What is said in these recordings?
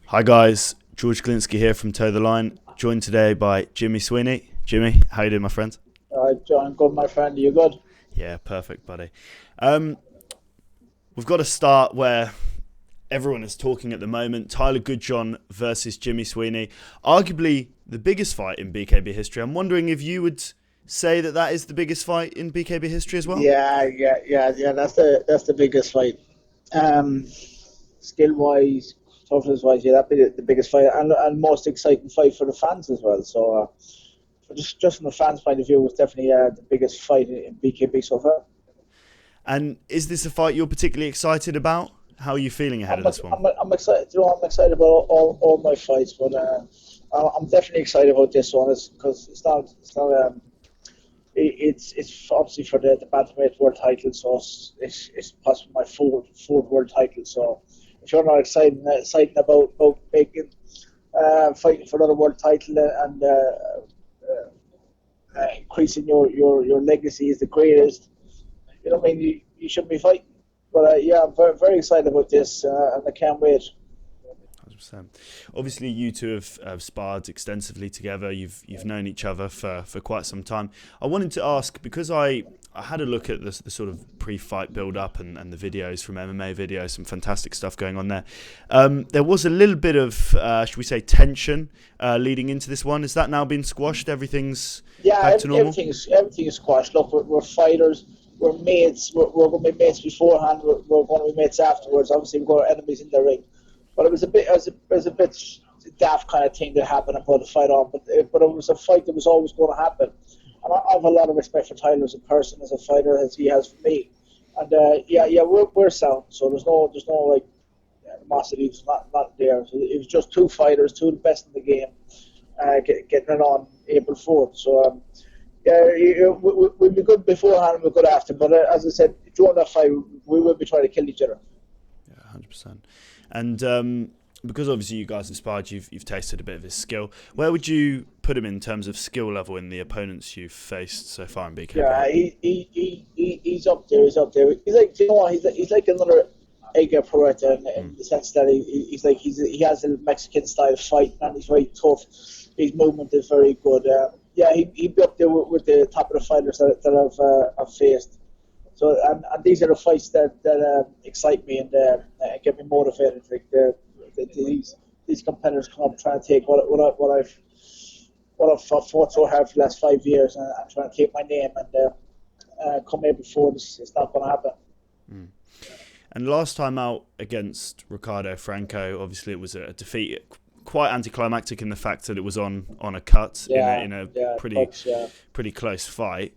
Hi guys, George Glinsky here from Toe the Line, joined today by Jimmy Sweeney. Jimmy, how you doing, my friend? John, good, my friend. Are you good? Yeah, perfect, buddy. We've got to start where everyone is talking at the moment. Tyler Goodjohn versus Jimmy Sweeney. Arguably the biggest fight in BKB history. I'm wondering if you would say that that is the biggest fight in BKB history as well? Yeah. That's the biggest fight. Skill-wise, toughness-wise, yeah, that'd be the biggest fight and most exciting fight for the fans as well. So, just from the fans' point of view, it's definitely the biggest fight in BKB so far. And is this a fight you're particularly excited about? How are you feeling ahead of this one? I'm excited. You know, I'm excited about all my fights, but I'm definitely excited about this one because it's obviously for the bantamweight world title, so it's possibly my fourth world title. So if you're not excited about making fighting for another world title and increasing your legacy is the greatest, you know what I mean, you shouldn't be fighting. But yeah, I'm very, very excited about this, and I can't wait. 100%. Obviously, you two have sparred extensively together. You've known each other for quite some time. I wanted to ask, because I had a look at the sort of pre-fight build-up and the videos from MMA videos, some fantastic stuff going on there. There was a little bit of, should we say, tension leading into this one. Has that now been squashed? Everything's back to normal? Everything is squashed. Look, we're fighters. We're mates. We're going to be mates beforehand. We're going to be mates afterwards. Obviously, we've got our enemies in the ring. But it was a bit daft kind of thing that happened and put the fight on. But it was a fight that was always going to happen. And I have a lot of respect for Tyler as a person, as a fighter, as he has for me. And we're sound. So there's no like animosity. It's not there. So it was just two fighters, two of the best in the game, getting it on April 4th. So we'll be good beforehand and we're good after. But as I said, during that fight, we will be trying to kill each other. Yeah, 100%. And because obviously you guys have sparred, you've tasted a bit of his skill. Where would you put him in terms of skill level in the opponents you've faced so far in BKB? Yeah, he's up there. He's up there. He's like, you know what? He's like another Edgar Peretta in the sense that he has a Mexican style fight and he's very tough. His movement is very good. He'd be up there with the top of the fighters that I've faced. So and these are the fights that excite me and get me motivated. Like these competitors come up trying to take what I've fought so hard for the last 5 years and trying to take my name and come here before this. It's not going to happen. Mm. And last time out against Ricardo Franco, obviously it was a defeat. Quite anticlimactic in the fact that it was on a cut in a pretty close fight.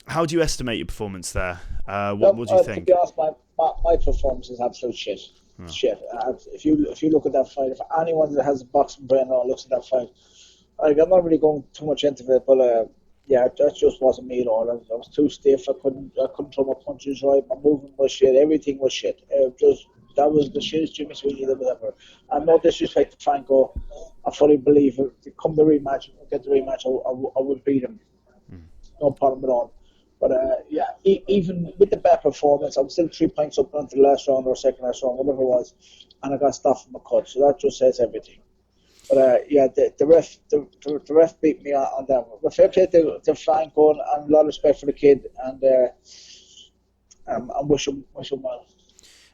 How do you estimate your performance there? What do you think? To be honest, my performance is absolute shit. Oh. Shit. If you look at that fight, if anyone that has a boxing brain or looks at that fight, I'm not really going too much into it, but that just wasn't me at all. I was too stiff. I couldn't throw my punches right. My movement was shit. Everything was shit. That was the shittest Jimmy Sweeney that was ever. And no disrespect to Franco, I fully believe if come the rematch, get the rematch, I would beat him. No problem at all. But even with the bad performance, I'm still 3 points up until the last round or second last round, whatever it was, and I got stopped from a cut. So that just says everything. But the ref beat me on that one. But fair play to Franco and a lot of respect for the kid, and I wish him well.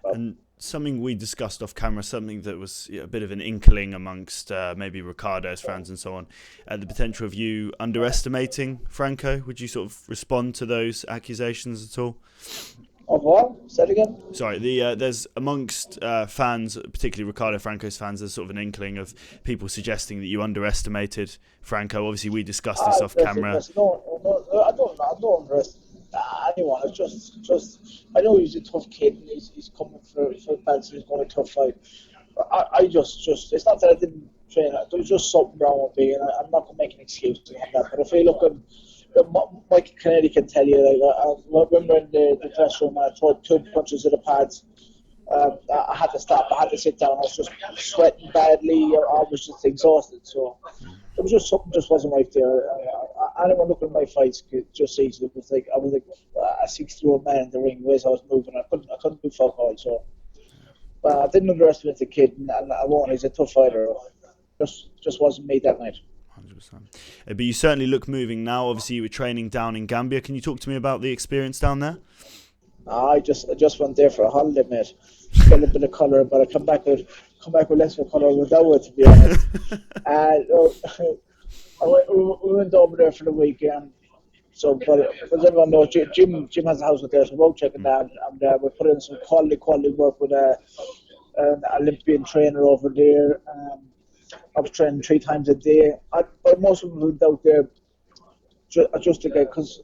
And something we discussed off camera, something that was a bit of an inkling amongst maybe Ricardo's fans and so on, the potential of you underestimating Franco. Would you sort of respond to those accusations at all? Of what? Say it again? Sorry, there's amongst fans, particularly Ricardo Franco's fans, there's sort of an inkling of people suggesting that you underestimated Franco. Obviously, we discussed this off camera. No, I don't underestimate anyone. It's just I know he's a tough kid and he's coming for a belt, so he's going to a tough fight. But I just it's not that I didn't train. There was just something wrong with me, and I'm not going to make an excuse on that. But if you look at Mike Kennedy can tell you, I remember in the dressing room when I threw 2 punches at the pads. I had to stop. I had to sit down. I was just sweating badly. I was just exhausted. So it was just something just wasn't right there. anyone looking at my fights could just see it was like I was like a 60-year-old man in the ring. The way I was moving, I couldn't do fuck all. So, but I didn't underestimate the kid, and I won't. He's a tough fighter. Just wasn't me that night. 100%. But you certainly look moving now. Obviously, you were training down in Gambia. Can you talk to me about the experience down there? I just went there for a holiday, mate. Get a bit of colour, but I come back with less of colour without it, to be honest. We went over there for the weekend. So, but as everyone knows, Jim has a house with there, so we're checking that, and we put in some quality work with an Olympian trainer over there. I was training 3 times a day. But most of them went out there just to get, because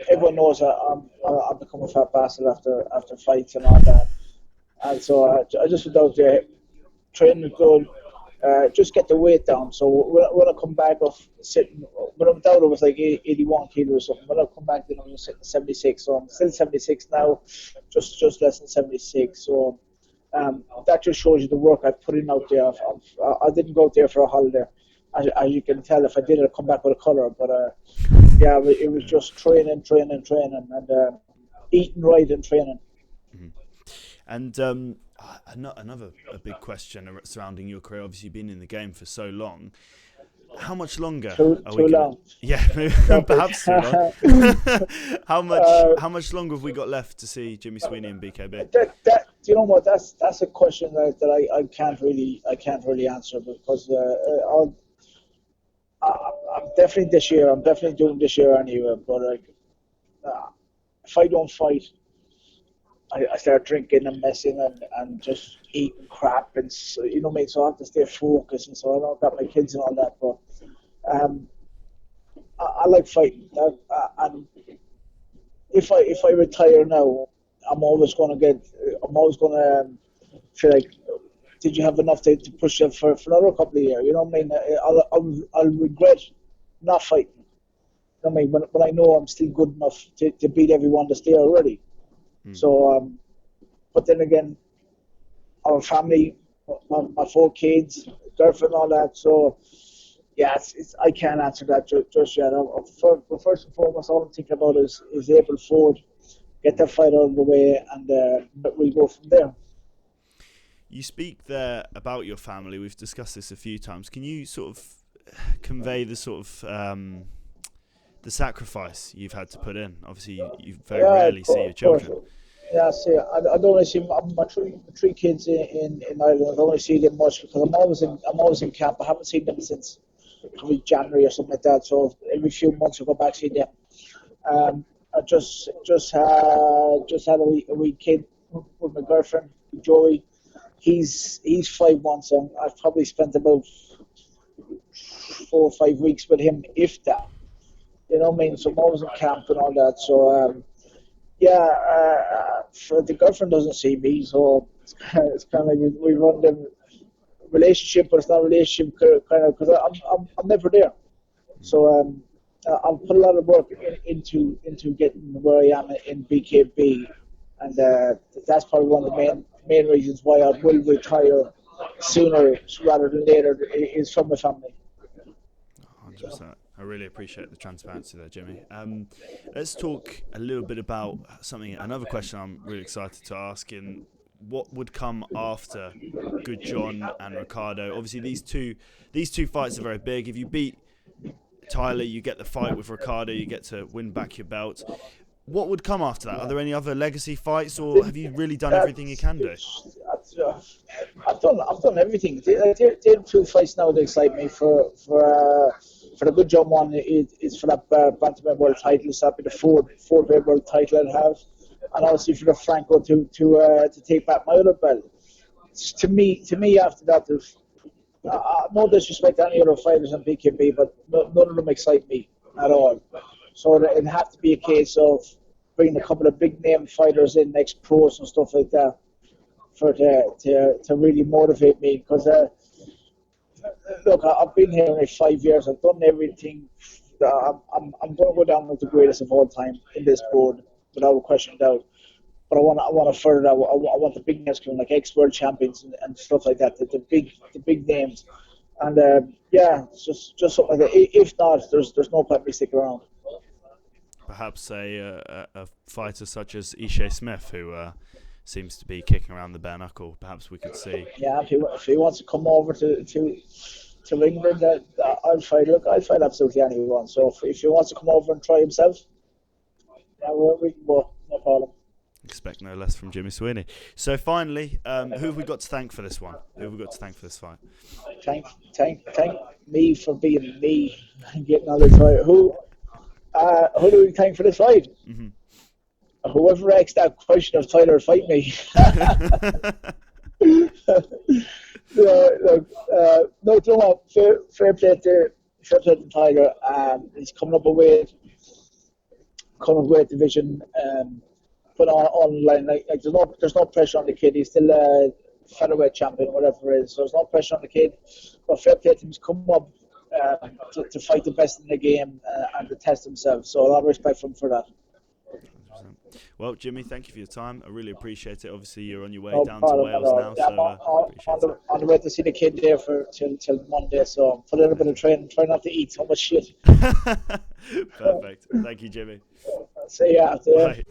everyone knows I've become a fat bastard after fights and all that. And so I just went out there, training good, just get the weight down. So when I come back off sitting, when I went out, it was like 81 kilos or something. When I come back, then I was sitting 76. So I'm still 76 now, just less than 76. So that just shows you the work I put in out there. I didn't go out there for a holiday. As you can tell, if I did, I'd come back with a colour. But yeah, it was just training, and eating right and training. Mm-hmm. And another big question surrounding your career. Obviously, you've been in the game for so long. How much longer? Too long. Yeah, perhaps too long. How much longer have we got left to see Jimmy Sweeney and BKB? That you know what? That's a question that I can't really answer, because I'm definitely this year. I'm definitely doing this year anyway. But if I don't fight, I start drinking and messing and just eating crap, and so, you know what I mean. So I have to stay focused, and so I don't got my kids and all that. But I like fighting, and if I retire now, I'm always going to feel like, did you have enough to push it for another couple of years? You know what I mean? I'll regret not fighting. You know what I mean? When I know I'm still good enough to beat everyone that's there already. So, but then again, our family, my 4 kids, girlfriend, all that. So, yeah, I can't answer that just yet. First and foremost, all I'm thinking about is April 4th, get that fight out of the way, and we'll go from there. You speak there about your family. We've discussed this a few times. Can you sort of convey the sort of the sacrifice you've had to put in? Obviously, you very rarely see your children. Yeah, see, I don't only see my 3 kids in Ireland. I don't only see them much because I'm always in camp. I haven't seen them since probably January or something like that. So every few months I go back to see them. I just had a wee kid with my girlfriend, Joey. He's 5 months, and I've probably spent about 4 or 5 weeks with him, if that. You know what I mean? So I'm always in camp and all that. So, the girlfriend doesn't see me, so it's kind of like we run the relationship, but it's not a relationship kind of, because I'm never there. So I've put a lot of work into getting where I am in BKB, and that's probably one of the main reasons why I will retire sooner rather than later, is from my family. 100%. I really appreciate the transparency there, Jimmy. Let's talk a little bit about another question I'm really excited to ask, in what would come after Goodjohn and Ricardo. Obviously, these two fights are very big. If you beat Tyler, you get the fight with Ricardo, you get to win back your belt. What would come after that? Are there any other legacy fights, or have you really done everything you can do? I've done everything. The 2 fights now that excite me for the Goodjohn one is for that bantamweight world title. So that'd be the fourth world title I'd have, and obviously for the Franco to take back my other belt. To me, after that, there's no disrespect to any other fighters in BKB, but none of them excite me at all. So it'd have to be a case of bringing a couple of big name fighters in, ex-pros and stuff like that, to really motivate me. Because look, I've been here only 5 years. I've done everything. I'm going to go down as the greatest of all time in this board, without a question of doubt. But I want to further that. I want the big names coming, like ex-world champions and stuff like that. The big names. And yeah, it's just something like that. If not, there's no point in me sticking around. Perhaps a fighter such as Ishe Smith, who seems to be kicking around the bare knuckle. Perhaps we could see. Yeah, if he wants to come over to England, I'll fight. Look, I'll fight absolutely anyone. So if he wants to come over and try himself, yeah, we can go. No problem. Expect no less from Jimmy Sweeney. So finally, who have we got to thank for this one? Who have we got to thank for this fight? Thank me for being me and getting all this fight. Who do we thank for this fight? Mm-hmm. Whoever asked that question of Tyler, fight me. No, you know what? Fair play to Tyler. He's coming up a weight division. Put on online, like there's no pressure on the kid. He's still a featherweight champion, whatever it is. So there's no pressure on the kid. But fair play to him. He's come up to fight the best in the game and to test himself. So a lot of respect for him for that. 100%. Well, Jimmy, thank you for your time. I really appreciate it. Obviously, you're on your way No down to problem Wales at all. now, Yeah, so appreciate it. on the way to see the kid there till Monday. So put a little bit of training. Try not to eat so much shit. Perfect. Thank you, Jimmy. See ya. Bye.